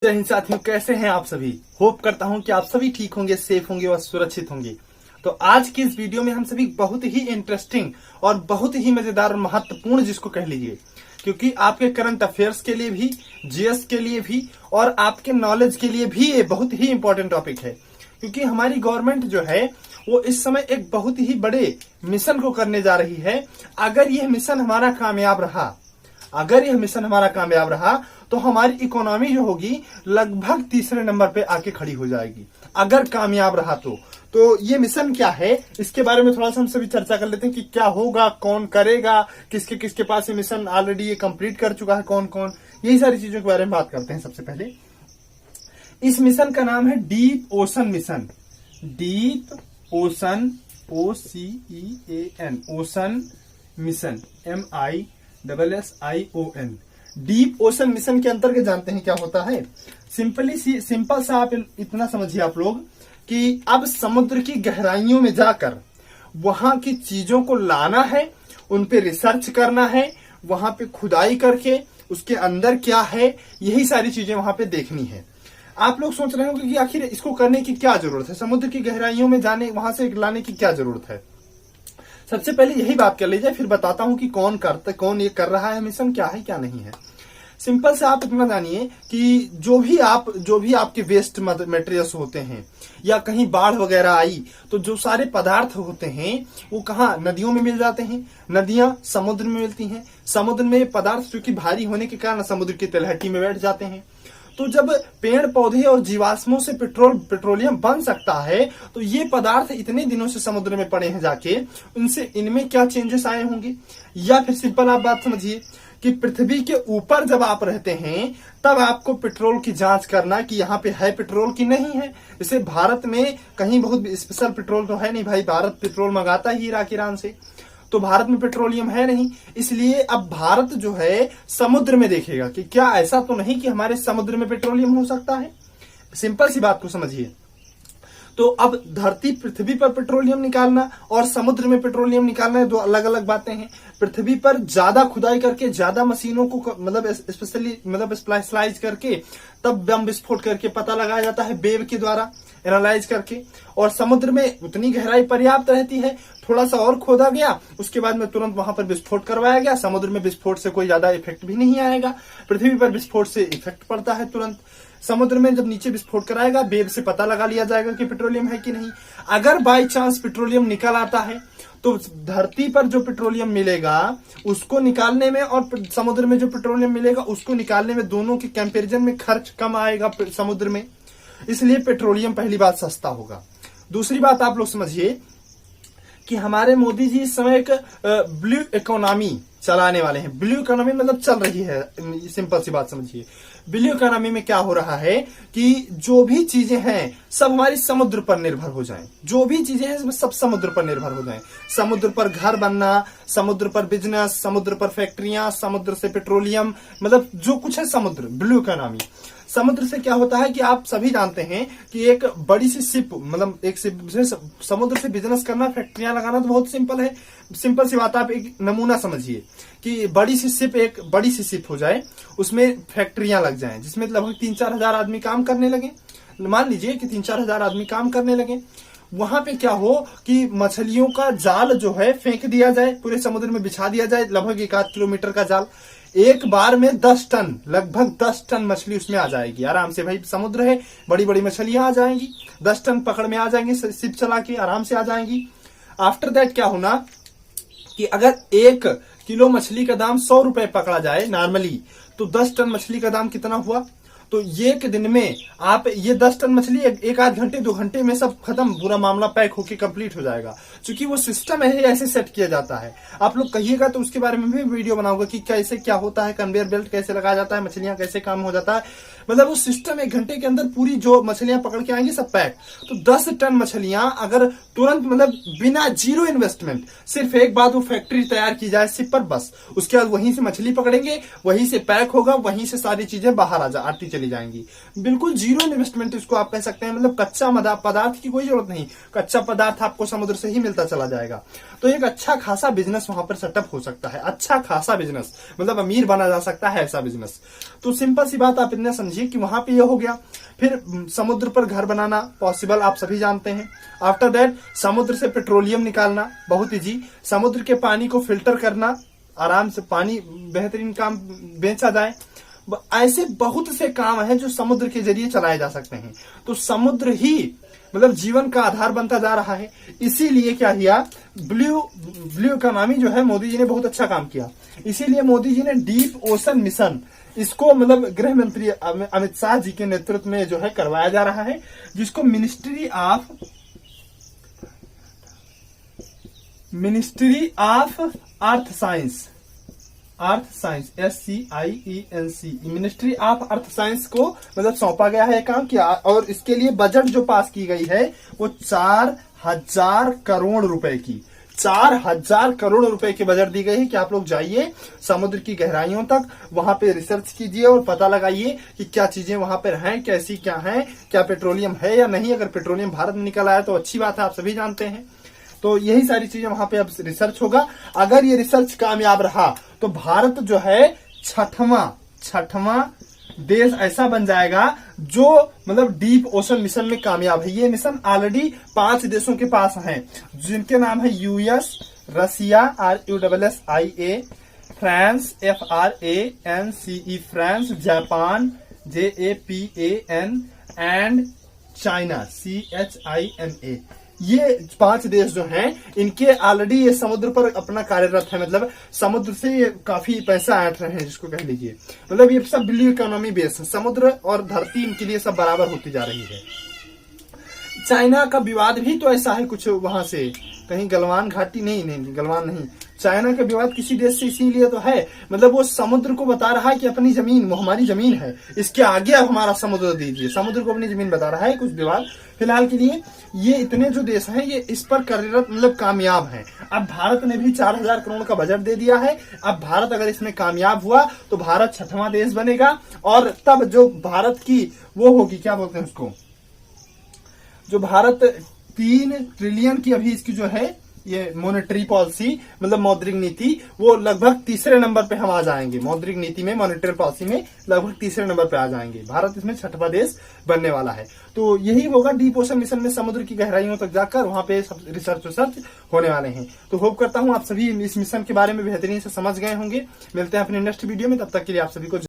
जय हिंद साथियों, कैसे हैं आप सभी। होप करता हूं कि आप सभी ठीक होंगे, सेफ होंगे और सुरक्षित होंगे। तो आज की इस वीडियो में हम सभी बहुत ही इंटरेस्टिंग और बहुत ही मजेदार और महत्वपूर्ण, जिसको कह लीजिए, क्योंकि आपके करंट अफेयर्स के लिए भी, जीएस के लिए भी और आपके नॉलेज के लिए भी ये बहुत ही इंपॉर्टेंट टॉपिक है। क्योंकि हमारी गवर्नमेंट जो है वो इस समय एक बहुत ही बड़े मिशन को करने जा रही है। अगर यह मिशन हमारा कामयाब रहा तो हमारी इकोनॉमी जो होगी लगभग तीसरे नंबर पे आके खड़ी हो जाएगी, अगर कामयाब रहा तो ये मिशन क्या है, इसके बारे में थोड़ा सा हम सभी चर्चा कर लेते हैं कि क्या होगा, कौन करेगा, किसके किसके पास ये मिशन ऑलरेडी ये कंप्लीट कर चुका है, कौन कौन, यही सारी चीजों के बारे में बात करते हैं। सबसे पहले इस मिशन का नाम है deep ocean mission. Deep ocean, OCEAN, ocean mission, MISSION। Deep ocean mission के अंतर्गत जानते हैं क्या होता है। सिंपल सा आप इतना समझिए आप लोग कि अब समुद्र की गहराइयों में जाकर वहां की चीजों को लाना है, उन पे रिसर्च करना है, वहां पे खुदाई करके उसके अंदर क्या है, यही सारी चीजें वहां पे देखनी है। आप लोग सोच रहे होंगे कि आखिर इसको करने की क्या जरूरत है, समुद्र की गहराइयों में जाने, वहां से लाने की क्या जरूरत है। सबसे पहले यही बात कर लीजिए, फिर बताता हूं कि कौन ये कर रहा है मिशन, क्या है क्या नहीं है। सिंपल से आप इतना जानिए कि जो भी आपके वेस्ट मटेरियल्स होते हैं या कहीं बाढ़ वगैरह आई तो जो सारे पदार्थ होते हैं वो कहाँ, नदियों में मिल जाते हैं। नदियां समुद्र में मिलती हैं। समुद्र में पदार्थ चूंकि भारी होने के कारण समुद्र की तलहटी में बैठ जाते हैं। तो जब पेड़ पौधे और जीवाश्मों से पेट्रोलियम बन सकता है तो ये पदार्थ इतने दिनों से समुद्र में पड़े हैं जाके, इनमें क्या चेंजेस आए होंगे। या फिर सिंपल आप बात समझिए कि पृथ्वी के ऊपर जब आप रहते हैं तब आपको पेट्रोल की जांच करना कि यहाँ पे है पेट्रोल की नहीं है। जैसे भारत में कहीं बहुत स्पेशल पेट्रोल तो है नहीं भाई, भारत पेट्रोल मंगाता ही इराक ईरान से, तो भारत में पेट्रोलियम है नहीं। इसलिए अब भारत जो है समुद्र में देखेगा कि क्या ऐसा तो नहीं कि हमारे समुद्र में पेट्रोलियम हो सकता है। सिंपल सी बात को समझिए। तो अब पृथ्वी पर पेट्रोलियम निकालना और समुद्र में पेट्रोलियम निकालना दो अलग अलग बातें हैं। पृथ्वी पर ज्यादा खुदाई करके, ज्यादा मशीनों को स्पेशलाइज करके तब बम विस्फोट करके पता लगाया जाता है, वेव के द्वारा एनालाइज करके। और समुद्र में उतनी गहराई पर्याप्त रहती है, थोड़ा सा और खोदा गया, उसके बाद में तुरंत वहां पर विस्फोट करवाया गया। समुद्र में विस्फोट से कोई ज्यादा इफेक्ट भी नहीं आएगा, पृथ्वी पर विस्फोट से इफेक्ट पड़ता है तुरंत। समुद्र में जब नीचे विस्फोट कराएगा, वेव से पता लगा लिया जाएगा कि पेट्रोलियम है कि नहीं। अगर बाई चांस पेट्रोलियम निकल आता है तो धरती पर जो पेट्रोलियम मिलेगा उसको निकालने में और समुद्र में जो पेट्रोलियम मिलेगा उसको निकालने में, दोनों के कंपैरिजन में खर्च कम आएगा समुद्र में, इसलिए पेट्रोलियम पहली बात सस्ता होगा। दूसरी बात आप लोग समझिए कि हमारे मोदी जी इस समय एक ब्लू इकोनॉमी चलाने वाले हैं। ब्लू इकोनॉमी मतलब चल रही है, सिंपल सी बात समझिए। ब्लू इकोनॉमी में क्या हो रहा है कि जो भी चीजें हैं सब हमारी समुद्र पर निर्भर हो जाएं। जो भी चीजें हैं सब समुद्र पर निर्भर हो जाएं। समुद्र पर घर बनना, समुद्र पर बिजनेस, समुद्र पर फैक्ट्रियां, समुद्र से पेट्रोलियम, मतलब जो कुछ है समुद्र, ब्लू इकोनॉमी। समुद्र से क्या होता है कि आप सभी जानते हैं कि एक बड़ी सी शिप, मतलब एक समुद्र से बिजनेस करना, फैक्ट्रियां लगाना तो बहुत सिंपल है। सिंपल सी बात, आप एक नमूना समझिए कि एक बड़ी सी शिप हो जाए, उसमें फैक्ट्रियां लग जाएं जिसमें लगभग 3-4 हजार आदमी काम करने लगे। मान लीजिए कि 3-4 हजार आदमी काम करने लगे। वहां पे क्या हो कि मछलियों का जाल जो है फेंक दिया जाए, पूरे समुद्र में बिछा दिया जाए, लगभग 1-8 किलोमीटर का जाल। एक बार में 10 टन, लगभग 10 टन मछली उसमें आ जाएगी आराम से। भाई समुद्र है, बड़ी बड़ी मछलियां आ जाएंगी, 10 टन पकड़ में आ जाएंगी, शिप चला के आराम से आ जाएंगी। आफ्टर दैट क्या होना कि अगर 1 किलो मछली का दाम 100 रुपए पकड़ा जाए नॉर्मली, तो 10 टन मछली का दाम कितना हुआ। तो एक दिन में आप ये 10 टन मछली 1-8 घंटे 2 घंटे में सब खत्म, पूरा मामला पैक होके कंप्लीट हो जाएगा। क्योंकि वो सिस्टम है ऐसे सेट किया जाता है। आप लोग कहिएगा तो उसके बारे में भी वीडियो बनाऊंगा कि कैसे क्या होता है, कन्वेयर बेल्ट कैसे लगाया जाता है, मछलियां कैसे काम हो जाता है। मतलब वो सिस्टम 1 घंटे के अंदर पूरी जो मछलियां पकड़ के आएंगी सब पैक। तो 10 टन मछलियां अगर तुरंत, मतलब बिना जीरो इन्वेस्टमेंट, सिर्फ एक बात वो फैक्ट्री तैयार की जाए शिप पर, बस उसके बाद वहीं से मछली पकड़ेंगे, वहीं से पैक होगा, वहीं से सारी चीजें बाहर आती चली चली जाएंगी। बिल्कुल जीरो इन्वेस्टमेंट इसको आप कह सकते हैं, मतलब कच्चा पदार्थ की कोई जरूरत नहीं, कच्चा पदार्थ आपको समुद्र से ही मिलता चला जाएगा। तो एक अच्छा खासा बिजनेस वहां पर सेटअप हो सकता है, अच्छा खासा बिजनेस, मतलब अमीर बना जा सकता है ऐसा बिजनेस। तो सिंपल सी बात आप इतना समझिए कि वहां पे ये हो गया। फिर समुद्र पर घर बनाना पॉसिबल, आप सभी जानते हैं। आफ्टर दैट समुद्र से पेट्रोलियम निकालना, बहुत इजी। समुद्र के पानी को फिल्टर करना, आराम से पानी बेहतरीन काम बेचा जाए। ऐसे बहुत से काम हैं जो समुद्र के जरिए चलाए जा सकते हैं। तो समुद्र ही मतलब जीवन का आधार बनता जा रहा है। इसीलिए क्या किया, ब्लू इकोनॉमी जो है मोदी जी ने बहुत अच्छा काम किया। इसीलिए मोदी जी ने डीप ओशन मिशन, इसको मतलब गृह मंत्री अमित शाह जी के नेतृत्व में जो है करवाया जा रहा है, जिसको ministry of earth science SCIENC ministry of earth science को मतलब सौंपा गया है काम किया। और इसके लिए बजट जो पास की गई है वो 4000 करोड़ रुपए की, 4000 करोड़ रुपए की बजट दी गई है कि आप लोग जाइए समुद्र की गहराइयों तक, वहां पे रिसर्च कीजिए और पता लगाइए कि क्या चीजें वहां पर हैं, कैसी क्या हैं, क्या पेट्रोलियम है या नहीं। अगर पेट्रोलियम भारत में निकल आया तो अच्छी बात है, आप सभी जानते हैं। तो यही सारी चीजें वहां पे अब रिसर्च होगा। अगर ये रिसर्च कामयाब रहा तो भारत जो है छठवां देश ऐसा बन जाएगा जो मतलब डीप ओशन मिशन में कामयाब है। ये मिशन ऑलरेडी 5 देशों के पास हैं, जिनके नाम है US, Russia RUSSIA, France FRANCE France, Japan JAPAN and China CHINA। ये 5 देश जो हैं इनके ऑलरेडी ये समुद्र पर अपना कार्यरत है, मतलब समुद्र से ये काफी पैसा ऐंठ रहे हैं, जिसको कह लीजिए। मतलब ये सब ब्लू इकोनॉमी बेस है, समुद्र और धरती इनके लिए सब बराबर होती जा रही है। चाइना का विवाद भी तो ऐसा है कुछ, वहां से कहीं गलवान घाटी नहीं गलवान नहीं, चाइना का विवाद किसी देश से इसीलिए तो है, मतलब वो समुद्र को बता रहा है कि अपनी जमीन वो हमारी जमीन है, इसके आगे आप हमारा समुद्र दीजिए, समुद्र को अपनी जमीन बता रहा है कुछ विवाद। फिलहाल के लिए ये इतने जो देश हैं ये इस पर कार्यरत मतलब कामयाब हैं। अब भारत ने भी 4000 करोड़ का बजट दे दिया है। अब भारत अगर इसमें कामयाब हुआ तो भारत 6वां देश बनेगा, और तब जो भारत की वो होगी, क्या बोलते हैं उसको, जो भारत 3 ट्रिलियन की अभी इसकी जो है ये मॉनेटरी पॉलिसी मतलब मौद्रिक नीति, वो लगभग तीसरे नंबर पे हम आ जाएंगे। मौद्रिक नीति में, मॉनेटरी पॉलिसी में लगभग तीसरे नंबर पे आ जाएंगे। भारत इसमें 6वां देश बनने वाला है। तो यही होगा डीप ओशन मिशन में, समुद्र की गहराइयों तक जाकर वहां पे सब रिसर्च होने वाले हैं। तो होप करता हूं आप सभी इस मिशन के बारे में बेहतरीन से समझ गए होंगे। मिलते हैं अपने नेक्स्ट वीडियो में, तब तक के लिए आप सभी को